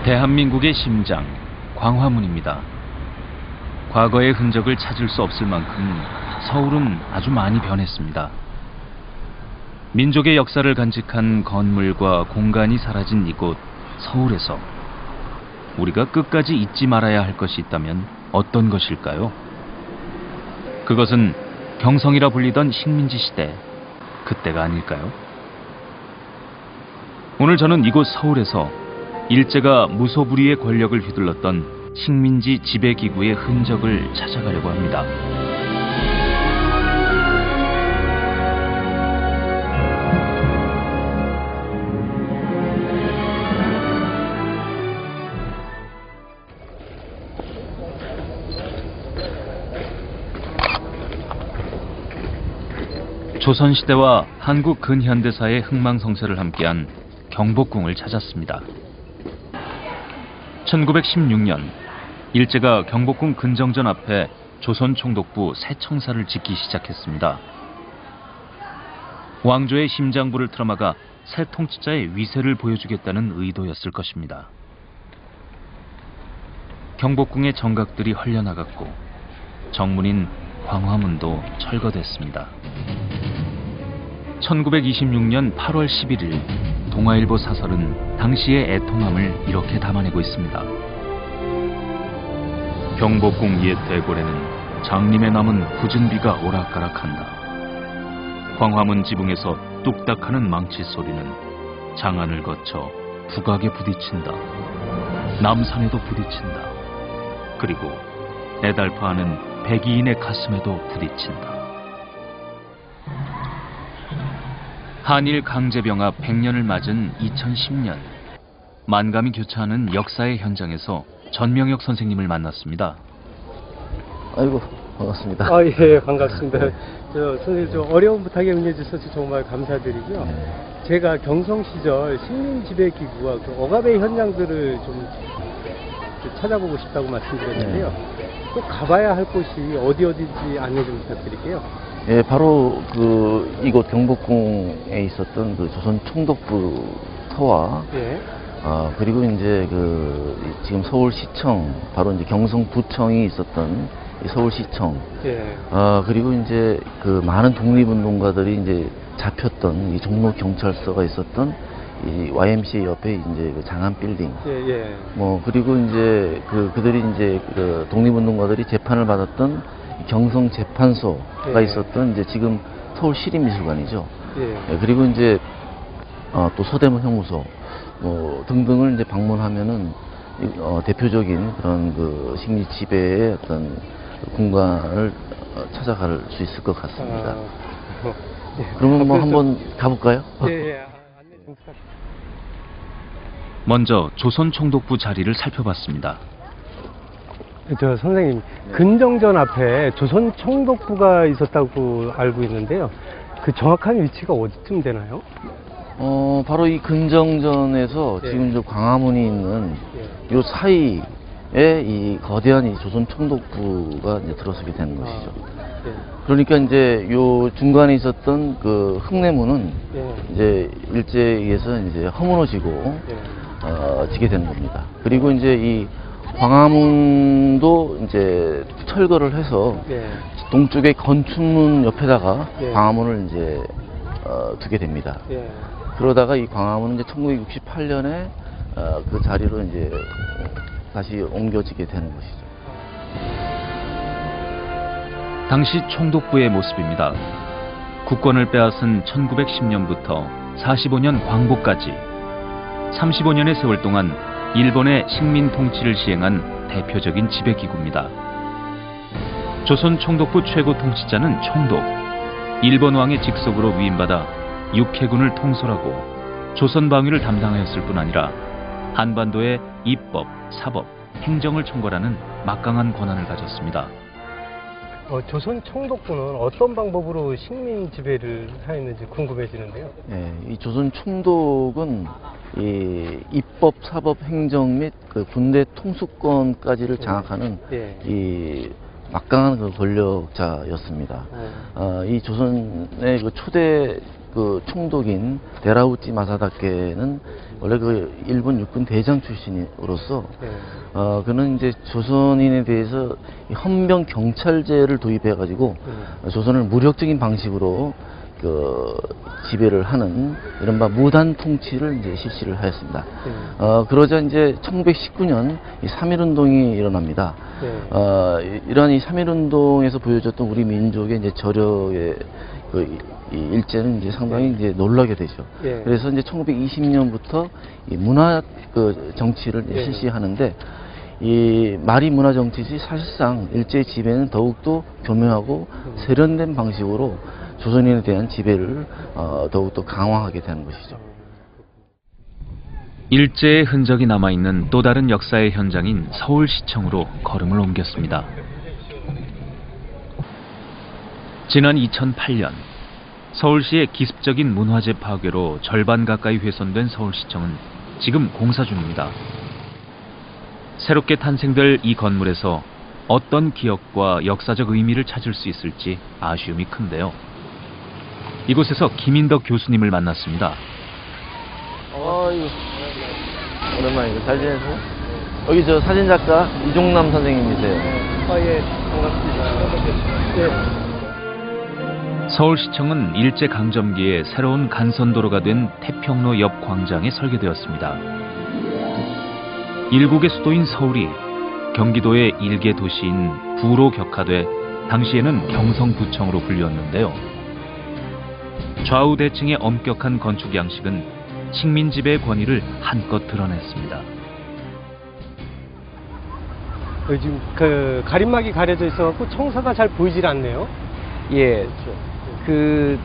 대한민국의 심장, 광화문입니다. 과거의 흔적을 찾을 수 없을 만큼 서울은 아주 많이 변했습니다. 민족의 역사를 간직한 건물과 공간이 사라진 이곳 서울에서 우리가 끝까지 잊지 말아야 할 것이 있다면 어떤 것일까요? 그것은 경성이라 불리던 식민지 시대, 그때가 아닐까요? 오늘 저는 이곳 서울에서 일제가 무소불위의 권력을 휘둘렀던 식민지 지배기구의 흔적을 찾아가려고 합니다. 조선시대와 한국 근현대사의 흥망성쇠를 함께한 경복궁을 찾았습니다. 1916년 일제가 경복궁 근정전 앞에 조선 총독부 새청사를 짓기 시작했습니다. 왕조의 심장부를 틀어막아 새 통치자의 위세를 보여주겠다는 의도였을 것입니다. 경복궁의 정각들이 헐려나갔고 정문인 광화문도 철거됐습니다. 1926년 8월 11일 동아일보 사설은 당시의 애통함을 이렇게 담아내고 있습니다. 경복궁 옛 대궐에는 장림에 남은 굳은 비가 오락가락한다. 광화문 지붕에서 뚝딱하는 망치 소리는 장안을 거쳐 북악에 부딪힌다. 남산에도 부딪힌다. 그리고 애달파하는 백이인의 가슴에도 부딪힌다. 한일 강제병합 100년을 맞은 2010년 만감이 교차하는 역사의 현장에서 전명혁 선생님을 만났습니다. 아이고 반갑습니다. 예, 반갑습니다. 선생님 좀 어려운 부탁에 응해주셔서 정말 감사드리고요. 제가 경성 시절 식민지배기구와 그 억압의 현장들을 좀 찾아보고 싶다고 말씀드렸는데요. 꼭 가봐야 할 곳이 어디인지 안내 좀 부탁드릴게요. 예, 바로 이곳 경복궁에 있었던 그 조선 총독부 터와 그리고 이제 지금 서울시청, 바로 이제 경성부청이 있었던 이 서울시청, 그리고 이제 많은 독립운동가들이 이제 잡혔던 이 종로경찰서가 있었던 이 YMCA 옆에 이제 장안 빌딩, 그리고 이제 그들이 이제 독립운동가들이 재판을 받았던 경성재판소가 있었던 이제 지금 서울시립미술관이죠. 그리고 이제 또 서대문 형무소 등등을 이제 방문하면은 대표적인 그런 식민지 지배의 어떤 공간을 찾아갈 수 있을 것 같습니다. 그러면 뭐 한번 가볼까요? 안내 좀 부탁드립니다. 먼저 조선 총독부 자리를 살펴봤습니다. 선생님, 근정전 앞에 조선 총독부가 있었다고 알고 있는데요. 그 정확한 위치가 어디쯤 되나요? 바로 이 근정전에서 지금 저 광화문이 있는 요 사이에 이 거대한 이 조선 총독부가 이제 들어서게 되는 것이죠. 그러니까 이제 요 중간에 있었던 그 흙내문은 이제 일제에 의해서 이제 허물어지고 지게 되는 겁니다. 그리고 이제 이 광화문도 이제 철거를 해서 동쪽의 건축문 옆에다가 광화문을 이제 두게 됩니다. 그러다가 이 광화문은 이제 1968년에 그 자리로 이제 다시 옮겨지게 되는 것이죠. 당시 총독부의 모습입니다. 국권을 빼앗은 1910년부터 45년 광복까지 35년의 세월 동안 일본의 식민 통치를 시행한 대표적인 지배기구입니다. 조선 총독부 최고 통치자는 총독, 일본 왕의 직속으로 위임받아 육해군을 통솔하고 조선 방위를 담당하였을 뿐 아니라 한반도의 입법, 사법, 행정을 총괄하는 막강한 권한을 가졌습니다. 조선 총독부는 어떤 방법으로 식민 지배를 하였는지 궁금해지는데요. 이 조선 총독은 이 입법, 사법, 행정 및 군대 통수권까지를 장악하는 이 막강한 권력자였습니다. 이 조선의 초대 그 총독인 데라우찌 마사다케는 원래 그 일본 육군 대장 출신으로서 그는 이제 조선인에 대해서 헌병 경찰제를 도입해 가지고 조선을 무력적인 방식으로 그 지배를 하는 이른바 무단 통치를 이제 실시를 하였습니다. 그러자 이제 1919년 이 3.1운동이 일어납니다. 이러한 이 3.1운동에서 보여줬던 우리 민족의 이제 저력의 그 이 일제는 이제 상당히 이제 놀라게 되죠. 그래서 이제 1920년부터 이 문화 그 정치를 이제 실시하는데 이 말이 문화 정치지 사실상 일제의 지배는 더욱더 교묘하고 세련된 방식으로 조선인에 대한 지배를 더욱더 강화하게 되는 것이죠. 일제의 흔적이 남아있는 또 다른 역사의 현장인 서울시청으로 걸음을 옮겼습니다. 지난 2008년 서울시의 기습적인 문화재 파괴로 절반 가까이 훼손된 서울시청은 지금 공사 중입니다. 새롭게 탄생될 이 건물에서 어떤 기억과 역사적 의미를 찾을 수 있을지 아쉬움이 큰데요. 이곳에서 김인덕 교수님을 만났습니다. 오랜만이고 잘 지내세요? 여기 저 사진작가 이종남 선생님이세요. 예, 반갑습니다. 네. 서울시청은 일제강점기에 새로운 간선도로가 된 태평로 옆 광장에 설계되었습니다. 일국의 수도인 서울이 경기도의 일개 도시인 부로 격화돼 당시에는 경성부청으로 불렸는데요. 좌우 대칭의 엄격한 건축 양식은 식민 지배의 권위를 한껏 드러냈습니다. 요즘 그 가림막이 가려져 있어갖고 청사가 잘 보이질 않네요. 예, 그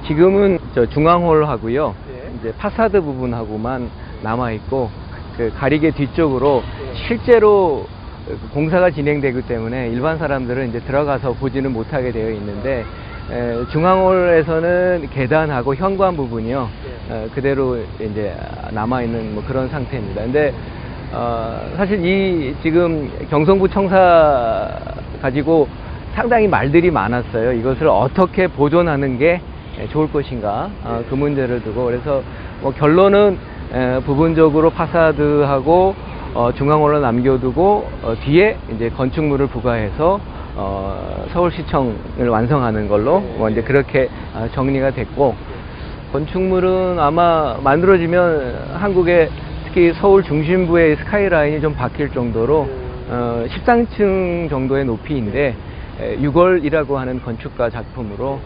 지금은 저 중앙홀 하고요. 이제 파사드 부분하고만 남아 있고 그 가리개 뒤쪽으로 실제로 공사가 진행되기 때문에 일반 사람들은 이제 들어가서 보지는 못하게 되어 있는데 중앙홀에서는 계단하고 현관 부분이요 그대로 이제 남아 있는 뭐 그런 상태입니다. 근데 사실 이 지금 경성부 청사 가지고 상당히 말들이 많았어요. 이것을 어떻게 보존하는 게 좋을 것인가 그 문제를 두고 그래서 뭐 결론은 부분적으로 파사드하고 중앙홀로 남겨두고 뒤에 이제 건축물을 부과해서 서울시청을 완성하는 걸로 뭐 이제 그렇게 정리가 됐고 건축물은 아마 만들어지면 한국의 특히 서울 중심부의 스카이라인이 좀 바뀔 정도로 13층 정도의 높이인데 6월이라고 하는 건축가 작품으로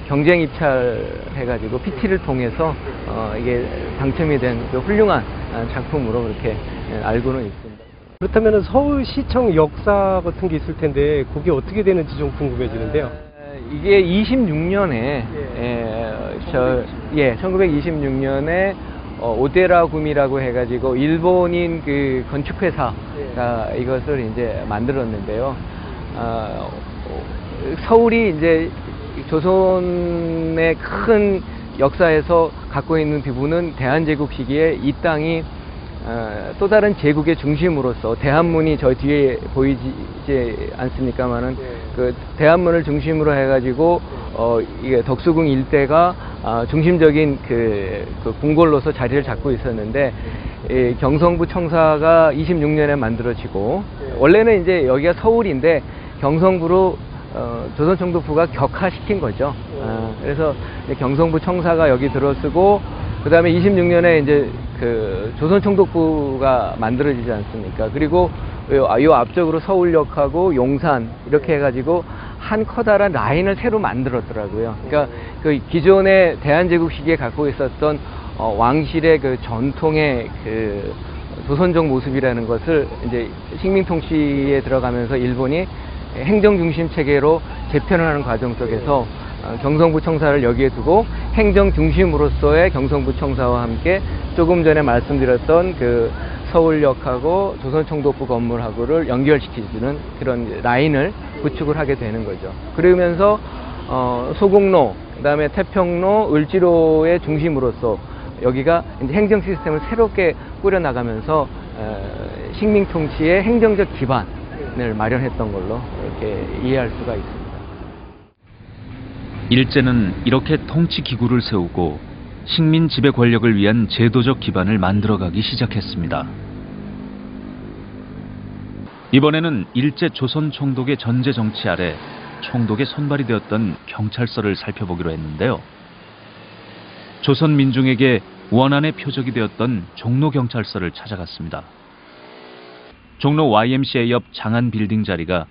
경쟁 입찰해가지고 PT를 통해서 이게 당첨이 된 훌륭한 작품으로 그렇게 알고는 있습니다. 그렇다면 서울시청 역사 같은 게 있을 텐데 그게 어떻게 되는지 좀 궁금해지는데요. 이게 26년에 1926년에 오데라 구미라고 해가지고 일본인 그 건축회사가 이것을 이제 만들었는데요. 서울이 이제 조선의 큰 역사에서 갖고 있는 부분은 대한제국 시기에 이 땅이 또 다른 제국의 중심으로서 대한문이 저 뒤에 보이지 않습니까만은 그 대한문을 중심으로 해가지고 이게 덕수궁 일대가 중심적인 그 궁궐로서 자리를 잡고 있었는데 이 경성부 청사가 26년에 만들어지고 원래는 이제 여기가 서울인데 경성부로 조선총독부가 격화시킨 거죠. 그래서 경성부 청사가 여기 들어서고 그 다음에 26년에 이제 그 조선총독부가 만들어지지 않습니까? 그리고 요 앞쪽으로 서울역하고 용산 이렇게 해가지고 한 커다란 라인을 새로 만들었더라고요. 그러니까 그 기존의 대한제국 시기에 갖고 있었던 왕실의 그 전통의 그 조선적 모습이라는 것을 이제 식민통치에 들어가면서 일본이 행정중심 체계로 재편을 하는 과정 속에서 경성부 청사를 여기에 두고 행정중심으로서의 경성부 청사와 함께 조금 전에 말씀드렸던 그 서울역하고 조선총독부 건물하고를 연결시키는 그런 라인을 구축을 하게 되는 거죠. 그러면서 소곡로, 그다음에 태평로, 을지로의 중심으로서 여기가 이제 행정 시스템을 새롭게 꾸려나가면서 식민 통치의 행정적 기반을 마련했던 걸로 이렇게 이해할 수가 있습니다. 일제는 이렇게 통치 기구를 세우고 식민 지배 권력을 위한 제도적 기반을 만들어가기 시작했습니다. 이번에는 일제 조선 총독의 전제 정치 아래 총독의 손발이 되었던 경찰서를 살펴보기로 했는데요. 조선 민중에게 원한의 표적이 되었던 종로경찰서를 찾아갔습니다. 종로 YMCA 옆 장안 빌딩 자리가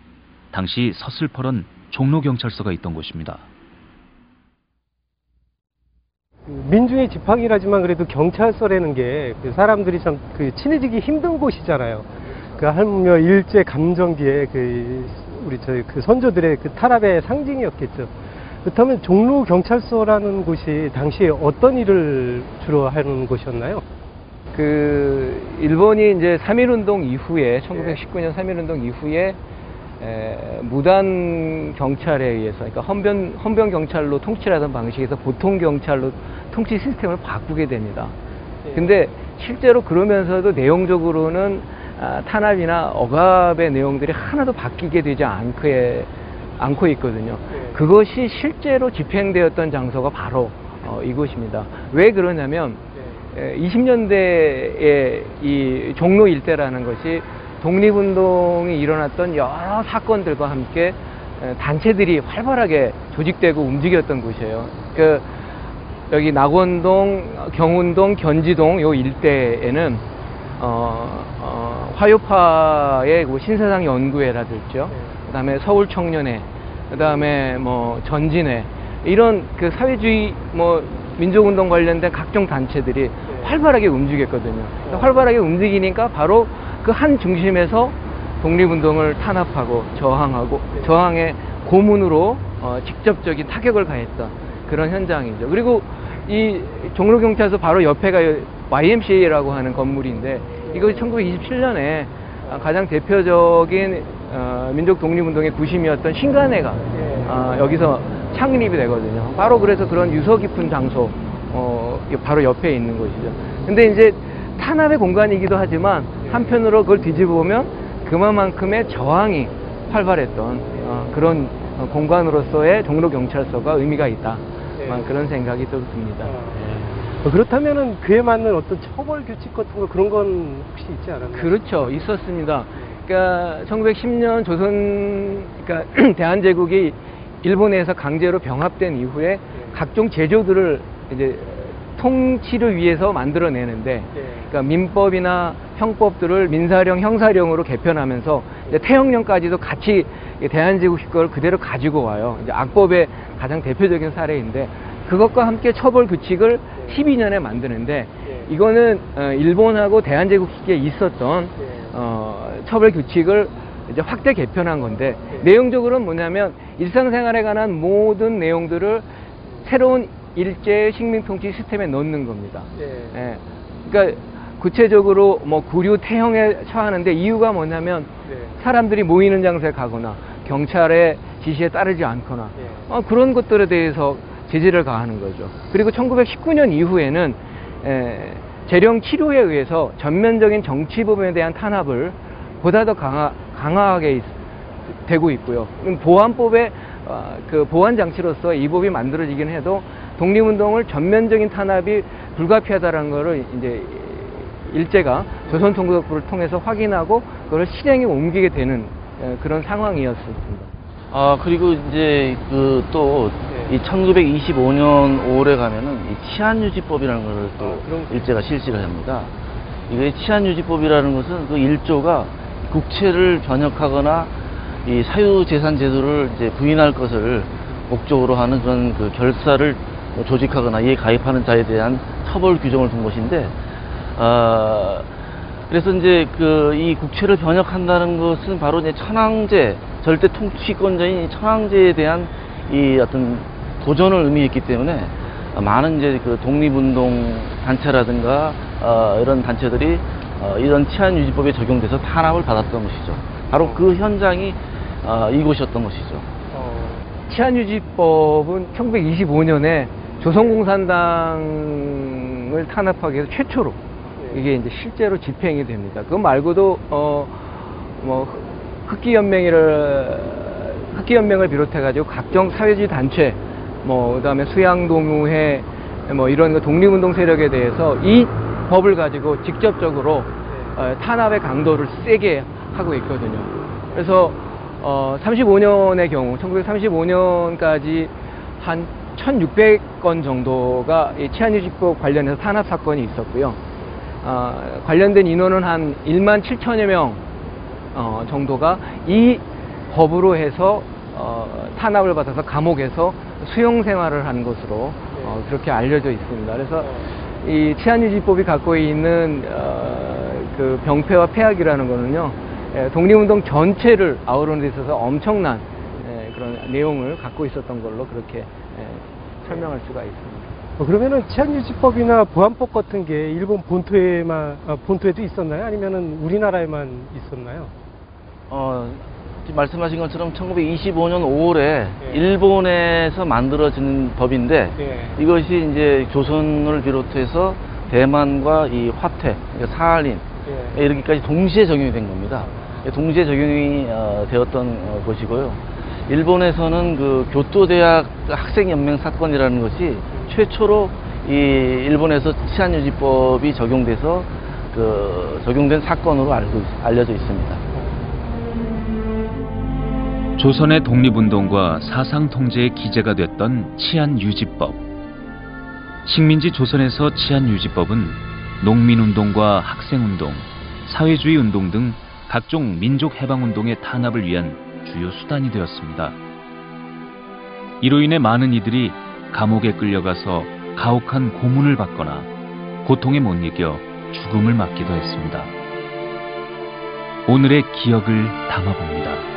당시 서슬퍼런 종로경찰서가 있던 곳입니다. 민중의 지팡이라지만 그래도 경찰서라는 게 그 사람들이 참 그 친해지기 힘든 곳이잖아요. 그 할멈여 일제 감정기에 그 우리 저희 그 선조들의 그 탄압의 상징이었겠죠. 그렇다면 종로 경찰서라는 곳이 당시에 어떤 일을 주로 하는 곳이었나요? 그 일본이 이제 3.1운동 이후에 1919년 3.1운동 이후에 무단 경찰에 의해서, 그러니까 헌병 경찰로 통치를 하던 방식에서 보통 경찰로 통치 시스템을 바꾸게 됩니다. 근데 실제로 그러면서도 내용적으로는 탄압이나 억압의 내용들이 하나도 바뀌게 되지 않고 있거든요. 그것이 실제로 집행되었던 장소가 바로 이곳입니다. 왜 그러냐면 20년대에 이 종로 일대라는 것이 독립운동이 일어났던 여러 사건들과 함께 단체들이 활발하게 조직되고 움직였던 곳이에요. 그 여기 낙원동, 경운동, 견지동 요 일대에는 화요파의 신사상 연구회라든지, 그다음에 서울청년회, 그다음에 뭐 전진회, 이런 그 사회주의 뭐 민족운동 관련된 각종 단체들이 활발하게 움직였거든요. 활발하게 움직이니까 바로 그 한 중심에서 독립운동을 탄압하고 저항의 고문으로 직접적인 타격을 가했던 그런 현장이죠. 그리고 이 종로경찰서 바로 옆에가 YMCA라고 하는 건물인데, 이것이 1927년에 가장 대표적인 민족 독립운동의 구심이었던 신간회가 여기서 창립이 되거든요. 바로 그래서 그런 유서 깊은 장소 바로 옆에 있는 곳이죠. 근데 이제 탄압의 공간이기도 하지만 한편으로 그걸 뒤집어 보면 그만큼의 저항이 활발했던 그런 공간으로서의 종로경찰서가 의미가 있다. 그런 생각이 또 듭니다. 그렇다면은 그에 맞는 어떤 처벌 규칙 같은 거 그런 건 혹시 있지 않았나요? 그렇죠. 있었습니다. 그러니까 1910년 그러니까 대한제국이 일본에서 강제로 병합된 이후에 각종 제도들을 이제 통치를 위해서 만들어내는데, 그러니까 민법이나 형법들을 민사령, 형사령으로 개편하면서 이제 태형령까지도 같이 대한제국 걸 그대로 가지고 와요. 이제 악법의 가장 대표적인 사례인데, 그것과 함께 처벌 규칙을 12년에 만드는데, 이거는 일본하고 대한제국 시기에 있었던 처벌 규칙을 이제 확대 개편한 건데, 내용적으로는 뭐냐면 일상생활에 관한 모든 내용들을 새로운 일제의 식민통치 시스템에 넣는 겁니다. 예. 그러니까 구체적으로 뭐 구류 태형에 처하는데, 이유가 뭐냐면 사람들이 모이는 장소에 가거나 경찰의 지시에 따르지 않거나 그런 것들에 대해서 제재를 가하는 거죠. 그리고 1919년 이후에는 재령 치료에 의해서 전면적인 정치범에 대한 탄압을 보다 더 강화하게 되고 있고요. 보안법의 그 보안 장치로서 이 법이 만들어지긴 해도 독립운동을 전면적인 탄압이 불가피하다는 것을 이제 일제가 조선 총독부를 통해서 확인하고 그걸 실행에 옮기게 되는 그런 상황이었습니다. 그리고 이제 그 또 이 1925년 5월에 가면은 이 치안유지법이라는 걸 또 일제가 실시를 합니다. 이게 치안유지법이라는 것은 그 1조가 국채를 변혁하거나 이 사유재산 제도를 이제 부인할 것을 목적으로 하는 그런 그 결사를 조직하거나 이에 가입하는 자에 대한 처벌 규정을 둔 것인데, 그래서 이제 그 이 국채를 변혁한다는 것은 바로 이제 천황제, 절대 통치권자인 이 천황제에 대한 이 어떤 도전을 의미했기 때문에 많은 이제 그 독립운동 단체라든가 이런 단체들이 이런 치안유지법에 적용돼서 탄압을 받았던 것이죠. 바로 그 현장이 이곳이었던 것이죠. 치안유지법은 1925년에 조선공산당을 탄압하기 위해서 최초로 이게 이제 실제로 집행이 됩니다. 그거 말고도 뭐 흑기연맹을 비롯해 가지고 각종 사회주의 단체, 그다음에 수양동우회 뭐 이런 거 독립운동 세력에 대해서 이 법을 가지고 직접적으로 탄압의 강도를 세게 하고 있거든요. 그래서 35년의 경우 1935년까지 한 1600건 정도가 이 치안유지법 관련해서 탄압 사건이 있었고요. 관련된 인원은 한 1만 7천여 명 정도가 이 법으로 해서 탄압을 받아서 감옥에서 수용 생활을 한 것으로 그렇게 알려져 있습니다. 그래서 이 치안유지법이 갖고 있는 그 병폐와 폐악이라는 거는요, 독립운동 전체를 아우르는 데 있어서 엄청난 그런 내용을 갖고 있었던 걸로 그렇게 설명할 수가 있습니다. 그러면은 치안유지법이나 보안법 같은 게 일본 본토에도 있었나요? 아니면은 우리나라에만 있었나요? 지금 말씀하신 것처럼 1925년 5월에 일본에서 만들어진 법인데 이것이 이제 조선을 비롯해서 대만과 이 화퇴, 그러니까 사할린 이렇게까지 동시에 적용이 된 겁니다. 동시에 적용이 되었던 것이고요. 일본에서는 그 교토대학 학생연맹 사건이라는 것이 최초로 이 일본에서 치안유지법이 적용돼서 적용된 사건으로 알려져 있습니다. 조선의 독립운동과 사상통제의 기제가 됐던 치안유지법. 식민지 조선에서 치안유지법은 농민운동과 학생운동, 사회주의 운동 등 각종 민족해방운동의 탄압을 위한 주요 수단이 되었습니다. 이로 인해 많은 이들이 감옥에 끌려가서 가혹한 고문을 받거나 고통에 못 이겨 죽음을 맞기도 했습니다. 오늘의 기억을 담아봅니다.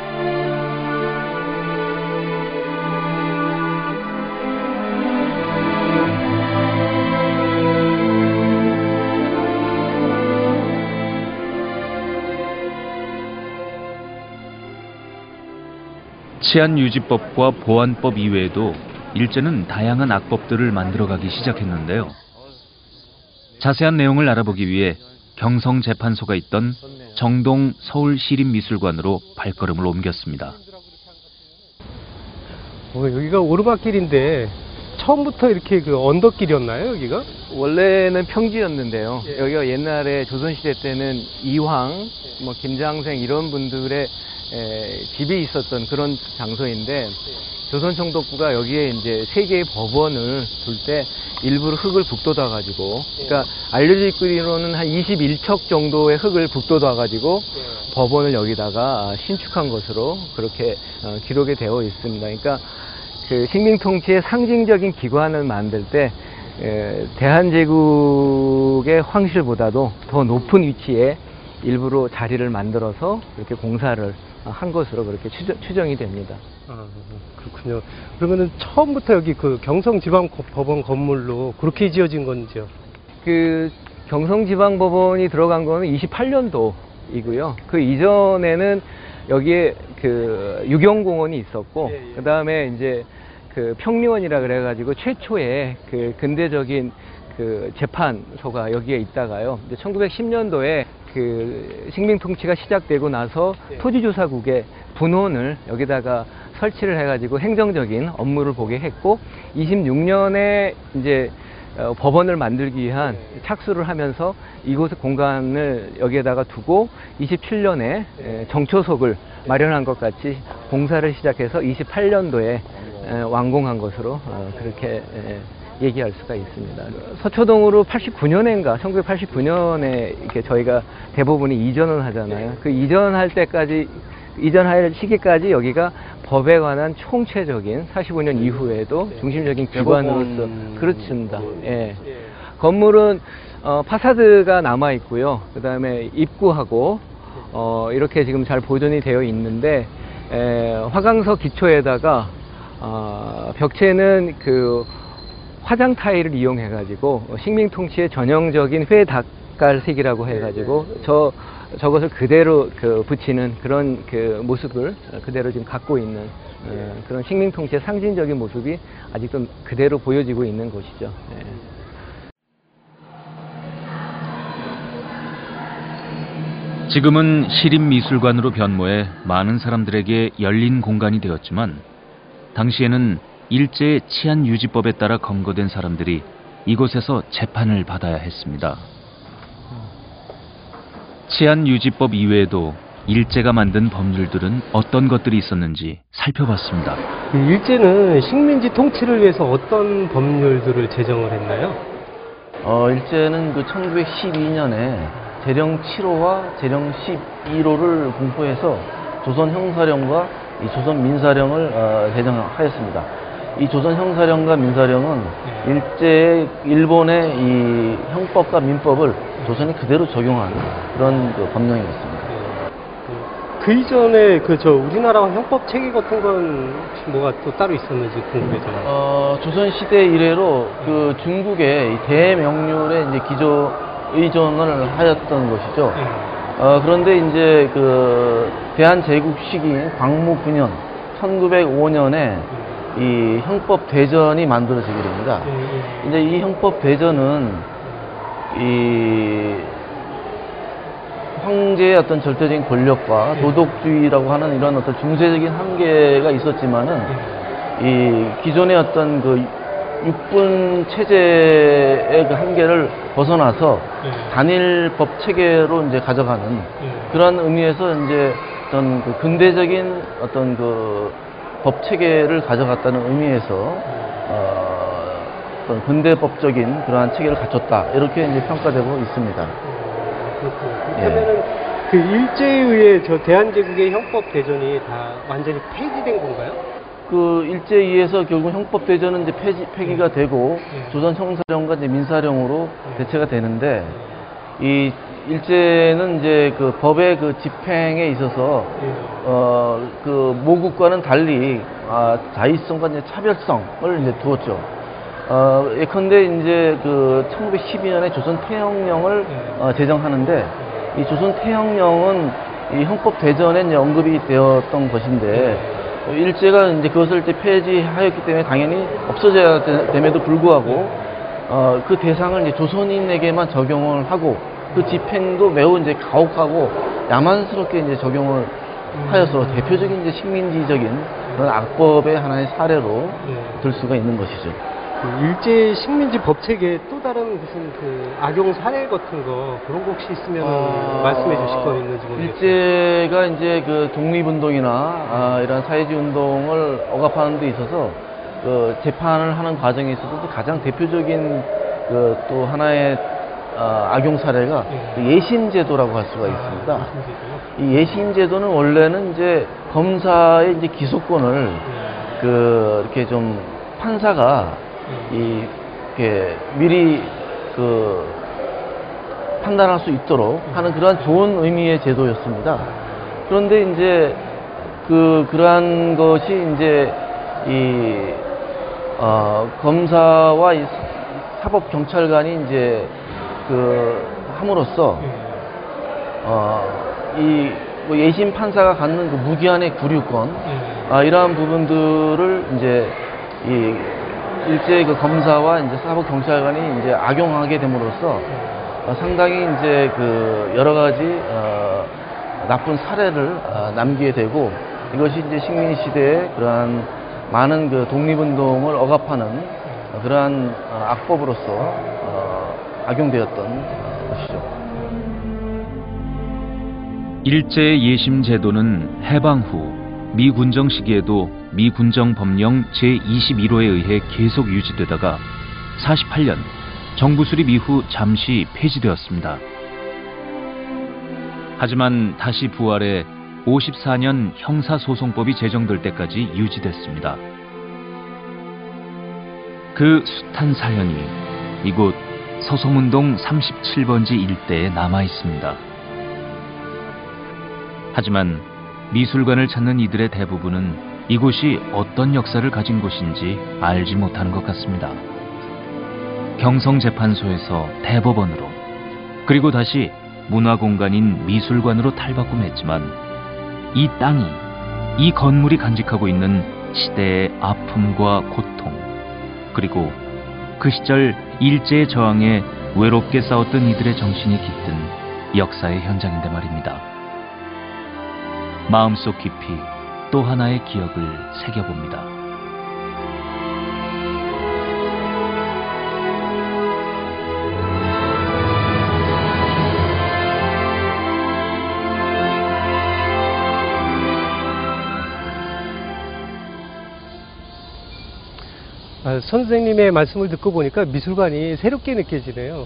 치안유지법과 보안법 이외에도 일제는 다양한 악법들을 만들어가기 시작했는데요. 자세한 내용을 알아보기 위해 경성재판소가 있던 정동 서울시립미술관으로 발걸음을 옮겼습니다. 여기가 오르막길인데 처음부터 이렇게 그 언덕길이었나요, 여기가? 원래는 평지였는데요. 여기가 옛날에 조선시대 때는 이황, 뭐 김장생 이런 분들의 집이 있었던 그런 장소인데 조선총독부가 여기에 이제 세 개의 법원을 둘 때 일부러 흙을 북돋아 가지고, 그러니까 알려져 있기로는 한 21척 정도의 흙을 북돋아 가지고 법원을 여기다가 신축한 것으로 그렇게 기록이 되어 있습니다. 그러니까 그 식민통치의 상징적인 기관을 만들 때 대한제국의 황실보다도 더 높은 위치에 일부러 자리를 만들어서 이렇게 공사를 한 것으로 그렇게 추정이 됩니다. 그렇군요. 그러면은 처음부터 여기 그 경성지방법원 건물로 그렇게 지어진 건지요? 그 경성지방법원이 들어간 거는 28년도이고요. 그 이전에는 여기에 그 유경공원이 있었고, 그 다음에 이제 그 평리원이라 그래가지고 최초의 그 근대적인 그 재판소가 여기에 있다가요. 이제 1910년도에 그 식민통치가 시작되고 나서 토지조사국의 분원을 여기다가 설치를 해가지고 행정적인 업무를 보게 했고, 26년에 이제 법원을 만들기 위한 착수를 하면서 이곳의 공간을 여기에다가 두고 27년에 정초석을 마련한 것 같이 공사를 시작해서 28년도에 완공한 것으로 그렇게 얘기할 수가 있습니다. 서초동으로 89년인가 1989년에 이렇게 저희가 대부분이 이전을 하잖아요. 그 이전할 때까지, 이전할 시기까지 여기가 법에 관한 총체적인 45년 이후에도 중심적인 기관으로서 그렇습니다. 예. 건물은 파사드가 남아 있고요. 그 다음에 입구하고 이렇게 지금 잘 보존이 되어 있는데, 화강석 기초에다가 벽체는 그 화장 타일을 이용해 가지고 식민통치의 전형적인 회닭갈색이라고 해 가지고 저것을 그대로 붙이는 그런 그 모습을 그대로 지금 갖고 있는 그런 식민통치의 상징적인 모습이 아직도 그대로 보여지고 있는 곳이죠. 지금은 시립미술관으로 변모해 많은 사람들에게 열린 공간이 되었지만 당시에는 일제의 치안유지법에 따라 검거된 사람들이 이곳에서 재판을 받아야 했습니다. 치안유지법 이외에도 일제가 만든 법률들은 어떤 것들이 있었는지 살펴봤습니다. 일제는 식민지 통치를 위해서 어떤 법률들을 제정을 했나요? 일제는 그 1912년에 재령 7호와 재령 11호를 공포해서 조선 형사령과 이 조선 민사령을 제정하였습니다. 이 조선 형사령과 민사령은 일본의 이 형법과 민법을 조선이 그대로 적용한 그런 그 법령이었습니다. 그 이전에 우리나라 형법 체계 같은 건 혹시 뭐가 또 따로 있었는지 궁금해져요. 조선 시대 이래로 그 중국의 이 대명률에 이제 의존을 하였던 것이죠. 그런데 이제 그 대한제국 시기인 광무 9년 1905년에 이 형법 대전이 만들어지게 됩니다. 이제 이 형법 대전은 이 황제의 어떤 절대적인 권력과 도덕주의라고 하는 이런 어떤 중세적인 한계가 있었지만은 이 기존의 어떤 그 육군 체제의 그 한계를 벗어나서 단일법 체계로 이제 가져가는 그런 의미에서 이제 어떤 그 근대적인 어떤 그 법 체계를 가져갔다는 의미에서 어떤 근대법적인 그러한 체계를 갖췄다 이렇게 이제 평가되고 있습니다. 그렇다면은 그 일제에 의해 대한제국의 형법 대전이 다 완전히 폐지된 건가요? 그 일제에 의해서 결국 형법 대전은 이제 폐기가 되고 조선 형사령과 이제 민사령으로 대체가 되는데 이 일제는 이제 그 법의 그 집행에 있어서 그 모국과는 달리 자의성과 이제 차별성을 이제 두었죠. 예컨대 이제 그 1912년에 조선 태형령을 제정하는데 이 조선 태형령은 이 형법 대전에 이제 언급이 되었던 것인데 일제가 이제 그것을 이제 폐지하였기 때문에 당연히 없어져야 됨에도 불구하고 그 대상을 이제 조선인에게만 적용을 하고 그 집행도 매우 이제 가혹하고 야만스럽게 이제 적용을 하여서 대표적인 이제 식민지적인 그런 악법의 하나의 사례로 들 수가 있는 것이죠. 일제 식민지 법 체계에 또 다른 무슨 그 악용 사례 같은 거 그런 거 혹시 있으면 말씀해 주실 거 있는지 모르겠어요. 일제가 이제 그 독립운동이나 이런 사회주의 운동을 억압하는 데 있어서 그 재판을 하는 과정에 있어서도 가장 대표적인 그 또 하나의 악용 사례가 그 예신제도라고 할 수가 있습니다. 이 예신제도는 원래는 이제 검사의 이제 기소권을 그 이렇게 좀 판사가 이렇게 미리 그 판단할 수 있도록 하는 그러한 좋은 의미의 제도였습니다. 그런데 이제 그러한 것이 이제 검사와 이 사법 경찰관이 이제 함으로써 뭐 예심 판사가 갖는 그 무기한의 구류권 이러한 부분들을 이제 일제의 그 검사와 이제 사법 경찰관이 이제 악용하게 됨으로써 상당히 이제 그 여러 가지 나쁜 사례를 남기게 되고 이것이 이제 식민 시대에 그러한 많은 그 독립운동을 억압하는 그러한 악법으로서 악용되었던 것이죠. 일제의 예심 제도는 해방 후 미 군정 시기에도 미 군정 법령 제21호에 의해 계속 유지되다가 48년 정부 수립 이후 잠시 폐지되었습니다. 하지만 다시 부활해 54년 형사소송법이 제정될 때까지 유지됐습니다. 그 숱한 사연이 이곳 서소문동 37번지 일대에 남아 있습니다. 하지만 미술관을 찾는 이들의 대부분은 이곳이 어떤 역사를 가진 곳인지 알지 못하는 것 같습니다. 경성재판소에서 대법원으로 그리고 다시 문화공간인 미술관으로 탈바꿈했지만 이 땅이, 이 건물이 간직하고 있는 시대의 아픔과 고통 그리고 그 시절 일제의 저항에 외롭게 싸웠던 이들의 정신이 깃든 역사의 현장인데 말입니다. 마음속 깊이 또 하나의 기억을 새겨봅니다. 선생님의 말씀을 듣고 보니까 미술관이 새롭게 느껴지네요.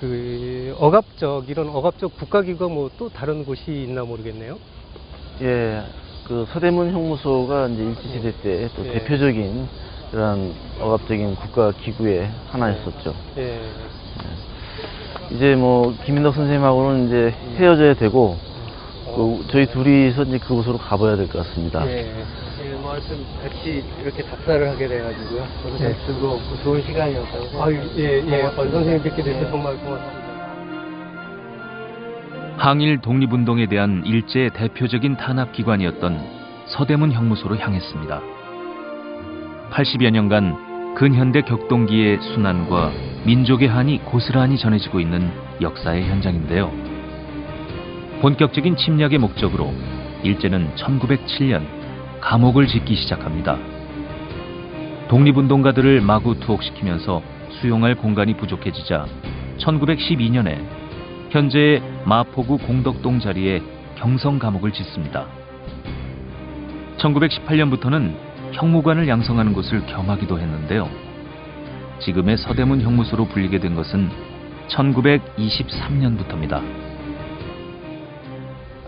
이런 억압적 국가기구가 뭐 또 다른 곳이 있나 모르겠네요. 예, 그 서대문 형무소가 이제 일제시대 때 또 예. 대표적인 그런 억압적인 국가기구의 하나였었죠. 예. 이제 뭐 김민덕 선생님하고는 이제 헤어져야 되고 저희 둘이서 이제 그곳으로 가봐야 될 것 같습니다. 예. 뭐 하여튼 같이 이렇게 답사를 하게 돼가지고요. 저도 참 네. 즐겁고 좋은 시간이었다고. 아유, 예. 선생님 뵙게 돼서 정말 고맙습니다. 항일 독립운동에 대한 일제의 대표적인 탄압기관이었던 서대문 형무소로 향했습니다. 80여 년간 근현대 격동기의 순환과 민족의 한이 고스란히 전해지고 있는 역사의 현장인데요. 본격적인 침략의 목적으로 일제는 1907년 감옥을 짓기 시작합니다. 독립운동가들을 마구 투옥시키면서 수용할 공간이 부족해지자 1912년에 현재의 마포구 공덕동 자리에 경성감옥을 짓습니다. 1918년부터는 형무관을 양성하는 곳을 겸하기도 했는데요. 지금의 서대문 형무소로 불리게 된 것은 1923년부터입니다.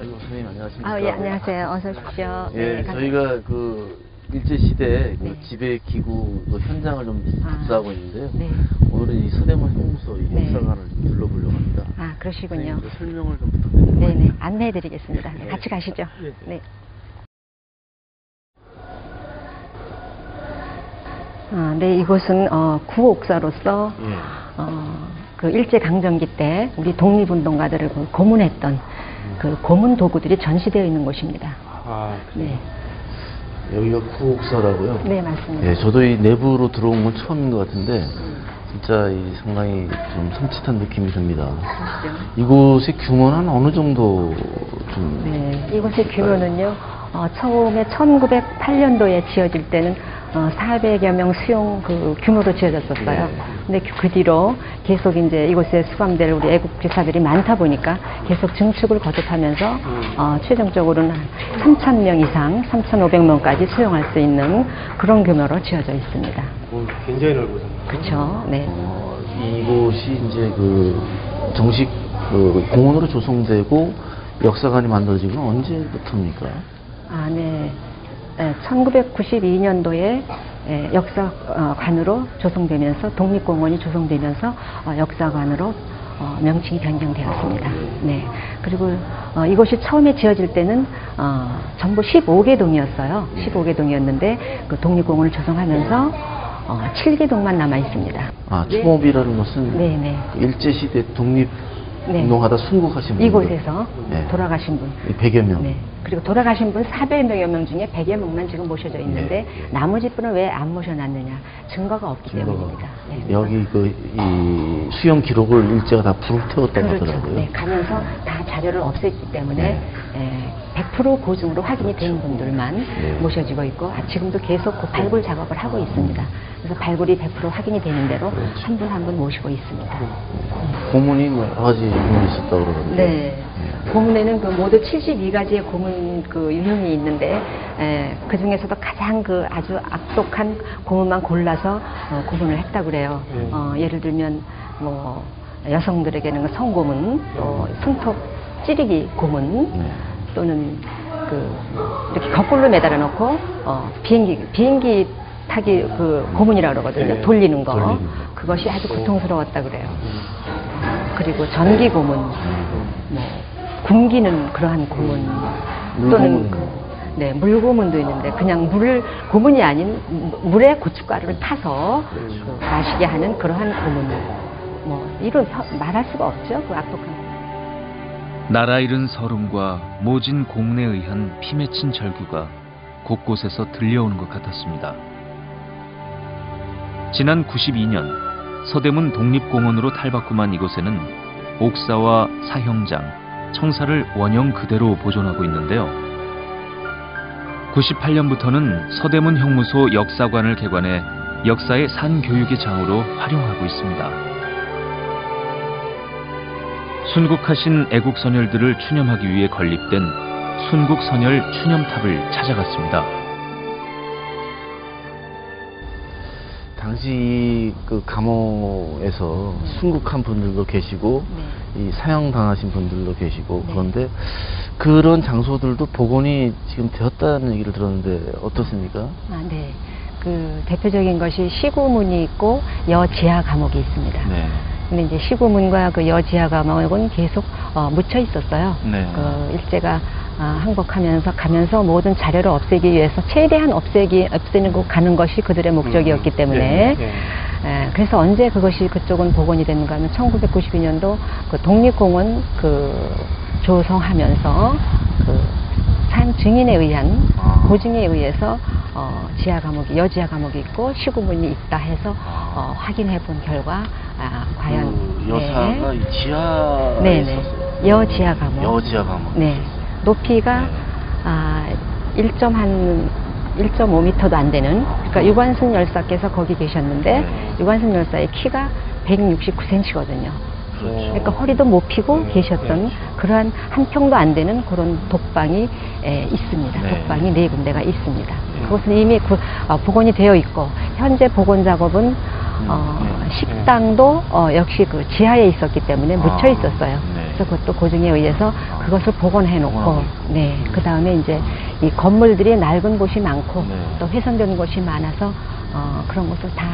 아이고, 선생님 안녕하십니까? 예, 안녕하세요. 어서 오십시오. 예, 네, 저희가 그 일제시대 네. 그 지배기구 그 현장을 좀 답사하고 있는데요. 네. 오늘은 이 서대문 형무소 이 네. 역사관을 좀 둘러보려고 합니다. 그러시군요. 네, 설명을 좀 부탁드립니다. 네네, 안내해드리겠습니다. 네, 같이 가시죠. 예. 네. 네, 이곳은 구옥사로서 예. 그 일제 강점기 때 우리 독립운동가들을 고문했던 그 고문 도구들이 전시되어 있는 곳입니다. 네, 여기가 구옥사라고요? 네 맞습니다. 예, 저도 이 내부로 들어온 건 처음인 것 같은데 진짜 이 상당히 좀 섬찟한 느낌이 듭니다. 그렇죠. 이곳의 규모는 어느 정도 좀 네, 이곳의 규모는요, 처음에 1908년도에 지어질 때는 400여 명 수용 그 규모로 지어졌었어요. 네. 근데 그 뒤로 계속 이제 이곳에 수감될 우리 애국 기사들이 많다 보니까 계속 증축을 거듭하면서 최종적으로는 3,000명 이상, 3,500명까지 수용할 수 있는 그런 규모로 지어져 있습니다. 굉장히 넓어요. 그렇죠. 네. 이곳이 이제 그 정식 그 공원으로 조성되고 역사관이 만들어진 건 언제부터입니까? 네. 1992년도에 역사관으로 조성되면서 독립공원이 조성되면서 역사관으로 명칭이 변경되었습니다. 네. 그리고 이곳이 처음에 지어질 때는 전부 15개 동이었어요. 15개 동이었는데 그 독립공원을 조성하면서 7개 동만 남아 있습니다. 추모비라는 것은 네네. 그 일제시대 독립운동하다 순국하신 분 이곳에서 네. 돌아가신 분. 100여 명. 네. 그리고 돌아가신 분 400여 명 중에 100여 명만 지금 모셔져 있는데 나머지 분은 왜 안 모셔놨느냐? 증거가 없기 때문입니다. 네. 여기 이 수용 기록을 일제가 다 불태웠다고 그렇죠. 하더라고요. 네, 가면서 다 자료를 없앴기 때문에 100% 고증으로 확인이 된 분들만 모셔지고 있고 지금도 계속 그 발굴 작업을 하고 있습니다. 그래서 발굴이 100% 확인이 되는 대로 한 분 한 분 모시고 있습니다. 고문이 여러 가지 유형이 있었다고 그러는데. 네. 고문에는 그 모두 72가지의 고문 그 유형이 있는데 그 중에서도 가장 그 아주 악독한 고문만 골라서 고문을 했다고 그래요. 예를 들면 뭐 여성들에게는 성고문, 또 손톱 찌르기 고문, 또는 그 이렇게 거꾸로 매달아 놓고 비행기 타기 그 고문이라고 그러거든요. 돌리는 거. 그것이 아주 고통스러웠다 그래요. 그리고 전기 고문, 뭐 굶기는 그러한 고문, 또는 물고문도 있는데 그냥 고문이 아닌 물에 고춧가루를 타서 그 마시게 하는 그러한 고문. 뭐 이런 말할 수가 없죠. 그 악독한. 나라 잃은 서름과 모진 고문에 의한 피맺힌 절규가 곳곳에서 들려오는 것 같았습니다. 지난 92년 서대문 독립공원으로 탈바꿈한 이곳에는 옥사와 사형장, 청사를 원형 그대로 보존하고 있는데요. 98년부터는 서대문 형무소 역사관을 개관해 역사의 산교육의 장으로 활용하고 있습니다. 순국하신 애국선열들을 추념하기 위해 건립된 순국선열 추념탑을 찾아갔습니다. 당시 그 감옥에서 순국한 분들도 계시고 네. 이 사형당하신 분들도 계시고 네. 그런데 그런 장소들도 복원이 지금 되었다는 얘기를 들었는데 어떻습니까? 아, 네. 그 대표적인 것이 시구문이 있고 여지하 감옥이 있습니다. 네. 근데 이제 시구문과 그 여지하 감옥은 계속 묻혀 있었어요. 네. 그 일제가 항복하면서 가면서 모든 자료를 없애기 위해서 최대한 없애고 가는 것이 그들의 목적이었기 때문에 그래서 언제 그것이 그쪽은 복원이 됐는가 하면 1992년도 그 독립공원 그 조성하면서 그 산 증인에 의한 고증에 의해서 지하 감옥이 여지하 감옥이 있고 시구문이 있다 해서 확인해 본 결과 과연 그 여사가 이 지하에 네네 있었어요. 여지하 감옥 여지하 감옥. 네 높이가 1.5m도 안 되는 그러니까 유관순 열사께서 거기 계셨는데 네. 유관순 열사의 키가 169cm거든요. 그렇죠. 그러니까 허리도 못 펴고 계셨던 그러한 한 평도 안 되는 그런 독방이 있습니다. 네. 독방이 4군데가 있습니다. 그것은 이미 복원이 되어 있고 현재 복원 작업은 식당도 역시 그 지하에 있었기 때문에 묻혀 있었어요. 네. 그래서 그것도 고증에 의해서 그것을 복원해 놓고 복원하고 네. 그다음에 이제 이 건물들이 낡은 곳이 많고 네. 또 훼손된 곳이 많아서 그런 것을 다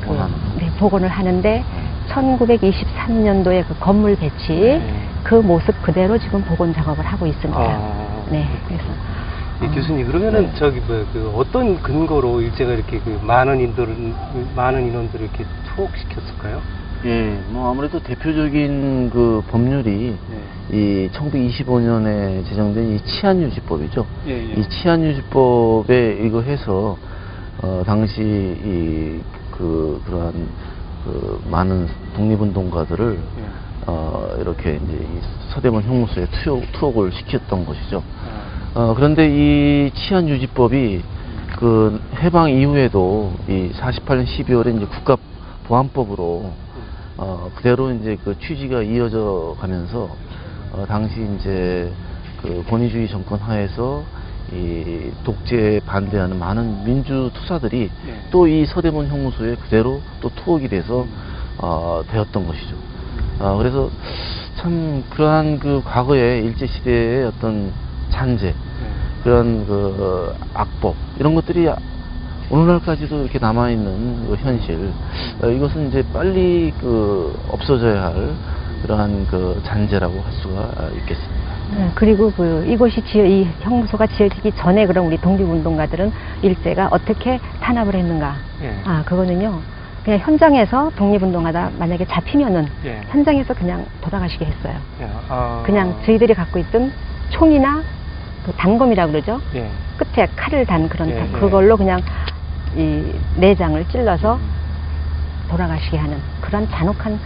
복원하는. 복원을 하는데 1923년도에 그 건물 배치 그 모습 그대로 지금 복원 작업을 하고 있습니다. 네, 그래서 교수님 그러면은 저기 그 어떤 근거로 일제가 이렇게 그 많은 인원들을 이렇게 투옥시켰을까요? 예, 뭐 아무래도 대표적인 그 법률이 이 1925년에 제정된 이 치안유지법이죠. 이 치안유지법에 이거 해서 당시 그러한 그 많은 독립운동가들을 이렇게 이제 이 서대문 형무소에 투옥을 시켰던 것이죠. 그런데 이 치안유지법이 그 해방 이후에도 이 48년 12월에 이제 국가보안법으로 그대로 이제 그 취지가 이어져 가면서 당시 이제 그 권위주의 정권 하에서 이 독재에 반대하는 많은 민주 투사들이 또 이 서대문 형무소에 그대로 또 투옥이 돼서 되었던 것이죠. 그래서 참 그러한 그 과거의 일제 시대의 어떤 잔재, 그런 그 악법 이런 것들이 오늘날까지도 이렇게 남아 있는 그 현실, 이것은 이제 빨리 그 없어져야 할 그러한 그 잔재라고 할 수가 있겠습니다. 그리고 이곳이 이 형무소가 지어지기 전에 그럼 우리 독립운동가들은 일제가 어떻게 탄압을 했는가? 그거는요. 그냥 현장에서 독립운동하다 만약에 잡히면은 현장에서 그냥 돌아가시게 했어요. 그냥 저희들이 갖고 있던 총이나 그 단검이라고 그러죠. 끝에 칼을 단 그런 그걸로 그냥 이 내장을 찔러서 돌아가시게 하는 그런 잔혹한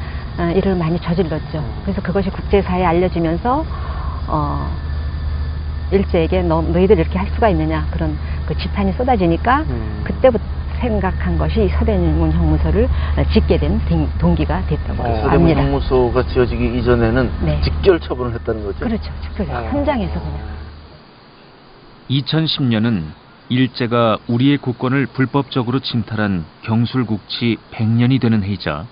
일을 많이 저질렀죠. 그래서 그것이 국제사회에 알려지면서 일제에게 너희들 이렇게 할 수가 있느냐 그런 그 지탄이 쏟아지니까 그때부터 생각한 것이 서대문 형무소를 짓게 된 동기가 됐다고 서대문 합니다. 형무소가 지어지기 이전에는 직결 처분을 했다는 거죠? 그렇죠. 직결 현장에서 그냥. 2010년은 일제가 우리의 국권을 불법적으로 침탈한 경술국치 100년이 되는 해이자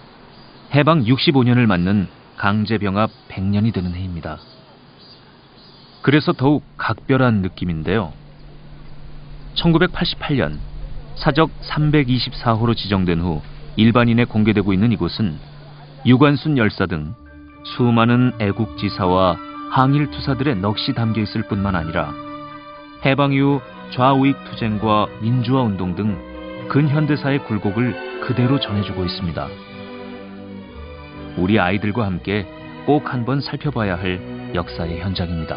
해방 65년을 맞는 강제병합 100년이 되는 해입니다. 그래서 더욱 각별한 느낌인데요. 1988년 사적 324호로 지정된 후 일반인에 공개되고 있는 이곳은 유관순 열사 등 수많은 애국지사와 항일투사들의 넋이 담겨 있을 뿐만 아니라 해방 이후 좌우익 투쟁과 민주화운동 등 근현대사의 굴곡을 그대로 전해주고 있습니다. 우리 아이들과 함께 꼭 한번 살펴봐야 할 역사의 현장입니다.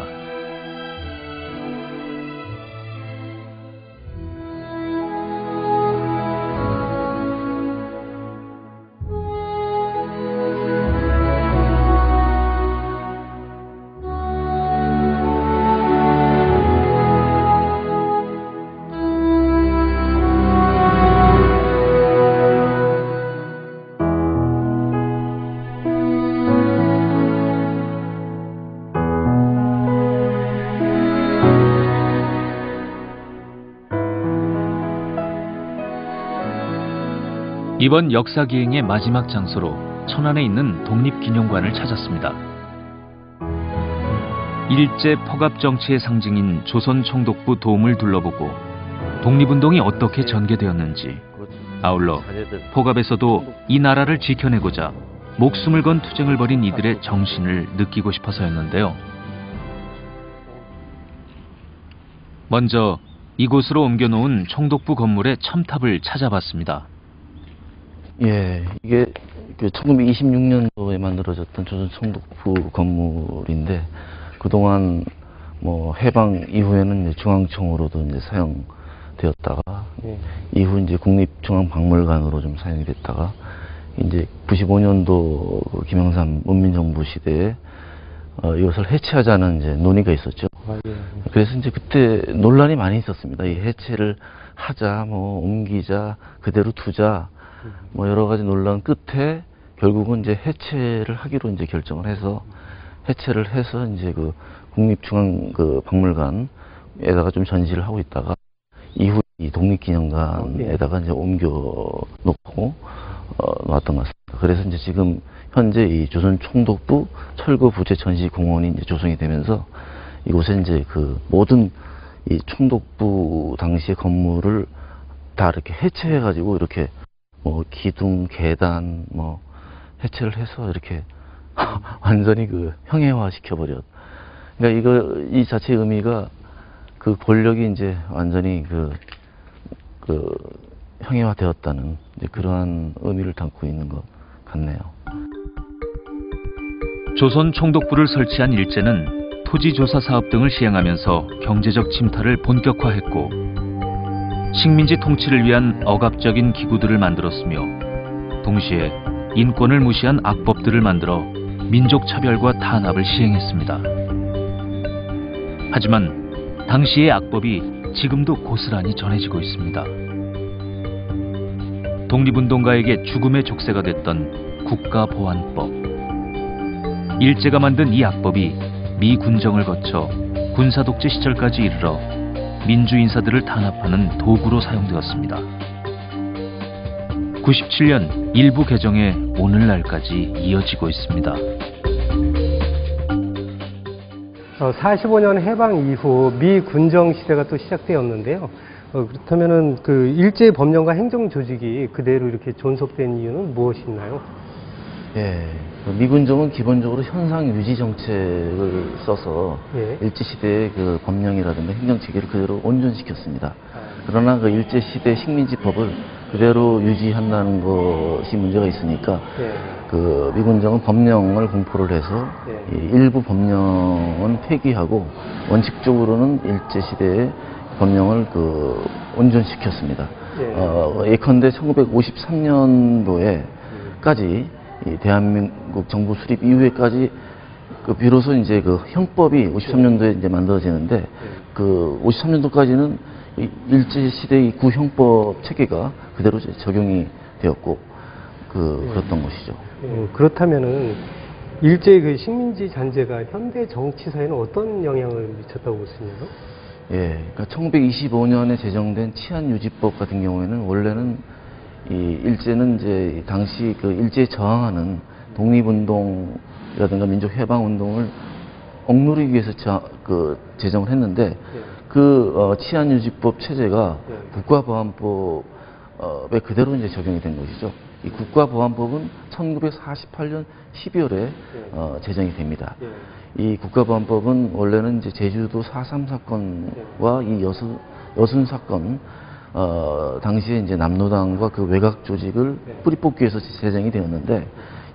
이번 역사기행의 마지막 장소로 천안에 있는 독립기념관을 찾았습니다. 일제 포갑 정치의 상징인 조선 총독부 돔을 둘러보고 독립운동이 어떻게 전개되었는지, 아울러 포갑에서도 이 나라를 지켜내고자 목숨을 건 투쟁을 벌인 이들의 정신을 느끼고 싶어서였는데요. 먼저 이곳으로 옮겨놓은 총독부 건물의 첨탑을 찾아봤습니다. 예, 이게 1926년도에 만들어졌던 조선 총독부 건물인데, 그동안 뭐 해방 이후에는 이제 중앙청으로도 이제 사용되었다가, 이후 이제 국립중앙박물관으로 좀 사용이 됐다가, 이제 95년도 김영삼 문민정부 시대에 이것을 해체하자는 이제 논의가 있었죠. 그래서 이제 그때 논란이 많이 있었습니다. 이 해체를 하자, 뭐 옮기자, 그대로 두자, 뭐 여러 가지 논란 끝에 결국은 이제 해체를 하기로 이제 결정을 해서 해체를 해서 이제 그 국립중앙 그 박물관에다가 좀 전시를 하고 있다가 이후 이 독립기념관에다가 이제 옮겨 놓고 놨던 것 같습니다. 그래서 이제 지금 현재 이 조선 총독부 철거 부재 전시 공원이 이제 조성이 되면서 이곳에 이제 그 모든 이 총독부 당시의 건물을 다 이렇게 해체해 가지고 이렇게 뭐 기둥, 계단 뭐 해체를 해서 이렇게 완전히 그 형해화 시켜버렸. 그러니까 이 자체의 의미가 그 권력이 이제 완전히 그 형해화되었다는 이제 그러한 의미를 담고 있는 것 같네요. 조선 총독부를 설치한 일제는 토지조사 사업 등을 시행하면서 경제적 침탈을 본격화했고 식민지 통치를 위한 억압적인 기구들을 만들었으며 동시에 인권을 무시한 악법들을 만들어 민족 차별과 탄압을 시행했습니다. 하지만 당시의 악법이 지금도 고스란히 전해지고 있습니다. 독립운동가에게 죽음의 족쇄가 됐던 국가보안법. 일제가 만든 이 악법이 미 군정을 거쳐 군사독재 시절까지 이르러 민주인사들을 탄압하는 도구로 사용되었습니다. 97년 일부 개정에 오늘날까지 이어지고 있습니다. 45년 해방 이후 미 군정 시대가 또 시작되었는데요. 그렇다면은 그 일제 법령과 행정 조직이 그대로 이렇게 존속된 이유는 무엇이나요? 예, 미군정은 기본적으로 현상 유지 정책을 써서 일제 시대의 그 법령이라든가 행정 체계를 그대로 온전시켰습니다. 그러나 그 일제 시대 식민지 법을 그대로 유지한다는 것이 문제가 있으니까 그 미군정은 법령을 공포를 해서 일부 법령은 폐기하고 원칙적으로는 일제 시대의 법령을 그 온전시켰습니다. 예컨대 1953년도에까지 이 대한민국 정부 수립 이후에까지 그 비로소 이제 그 형법이 53년도에 이제 만들어지는데 그 53년도까지는 일제 시대의 구형법 체계가 그대로 적용이 되었고 그랬던 것이죠. 그렇다면은 일제의 그 식민지 잔재가 현대 정치사에는 어떤 영향을 미쳤다고 보시나요? 예, 그러니까 1925년에 제정된 치안유지법 같은 경우에는 원래는 이 일제는 이제 당시 그 일제에 저항하는 독립운동이라든가 민족해방운동을 억누르기 위해서 제정을 했는데 치안유지법 체제가 국가보안법에 그대로 이제 적용이 된 것이죠. 이 국가보안법은 1948년 12월에 제정이 됩니다. 이 국가보안법은 원래는 이제 제주도 4.3 사건과 이 여순 사건, 당시에 이제 남노당과 그 외곽 조직을 뿌리 뽑기 위해서 제정이 되었는데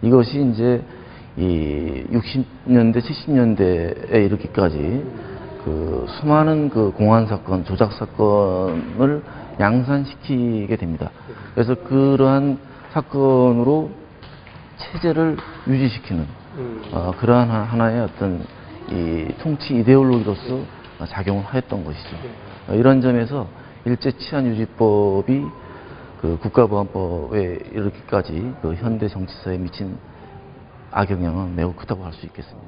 이것이 이제 이 60년대, 70년대에 이르기까지 그 수많은 그 공안 사건, 조작 사건을 양산시키게 됩니다. 그래서 그러한 사건으로 체제를 유지시키는 그러한 하나의 어떤 이 통치 이데올로기로서 작용을 하였던 것이죠. 이런 점에서 일제 치안유지법이 그 국가보안법에 이르기까지 그 현대 정치사에 미친 악영향은 매우 크다고 할 수 있겠습니다.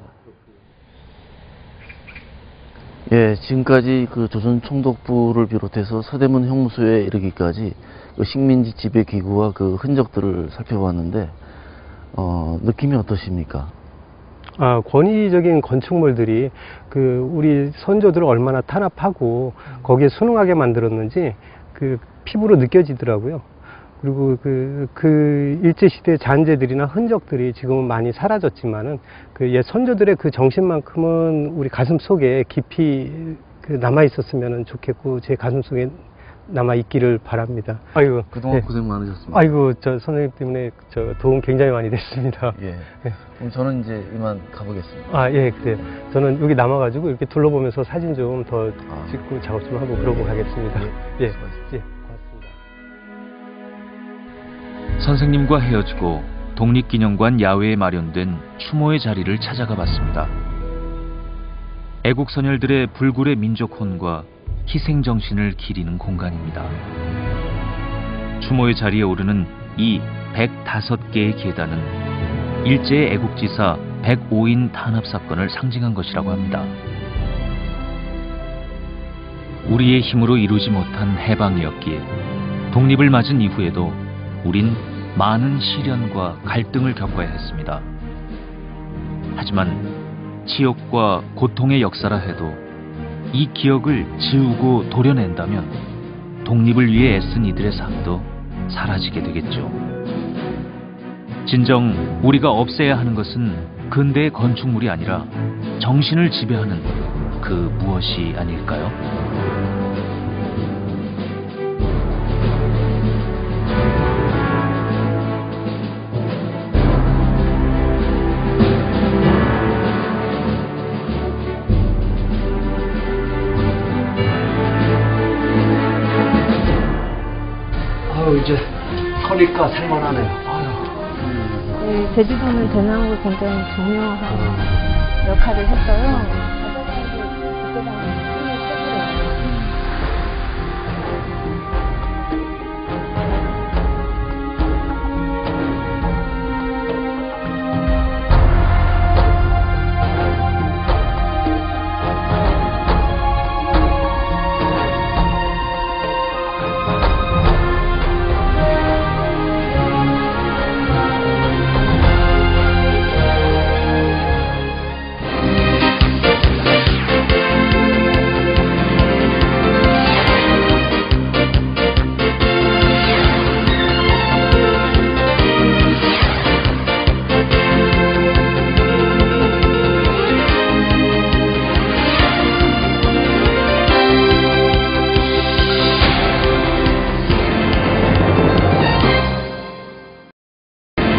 예, 지금까지 그 조선총독부를 비롯해서 서대문 형무소에 이르기까지 그 식민지 지배 기구와 그 흔적들을 살펴봤는데 느낌이 어떠십니까? 권위적인 건축물들이 우리 선조들을 얼마나 탄압하고 거기에 순응하게 만들었는지 피부로 느껴지더라고요. 그리고 일제시대 잔재들이나 흔적들이 지금은 많이 사라졌지만은 옛 선조들의 그 정신만큼은 우리 가슴 속에 깊이 남아 있었으면 좋겠고, 제 가슴 속에 남아 있기를 바랍니다. 아이고. 그동안 예. 고생 많으셨습니다. 아이고, 선생님 때문에 도움 굉장히 많이 됐습니다. 예. 예. 그럼 저는 이제 이만 가보겠습니다. 예, 그래요. 저는 여기 남아가지고 이렇게 둘러보면서 사진 좀 더 찍고 작업 좀 하고 그러고 가겠습니다. 예, 수고하셨습니다. 예, 고맙습니다. 선생님과 헤어지고 독립기념관 야외에 마련된 추모의 자리를 찾아가 봤습니다. 애국선열들의 불굴의 민족혼과 희생정신을 기리는 공간입니다. 추모의 자리에 오르는 이 105개의 계단은 일제의 애국지사 105인 탄압사건을 상징한 것이라고 합니다. 우리의 힘으로 이루지 못한 해방이었기에 독립을 맞은 이후에도 우린 많은 시련과 갈등을 겪어야 했습니다. 하지만 치욕과 고통의 역사라 해도 이 기억을 지우고 도려낸다면 독립을 위해 애쓴 이들의 삶도 사라지게 되겠죠. 진정 우리가 없애야 하는 것은 근대의 건축물이 아니라 정신을 지배하는 그 무엇이 아닐까요? 이제 허리가 살만하네요. 제주도는 대나무가 굉장히 중요한 역할을 했어요.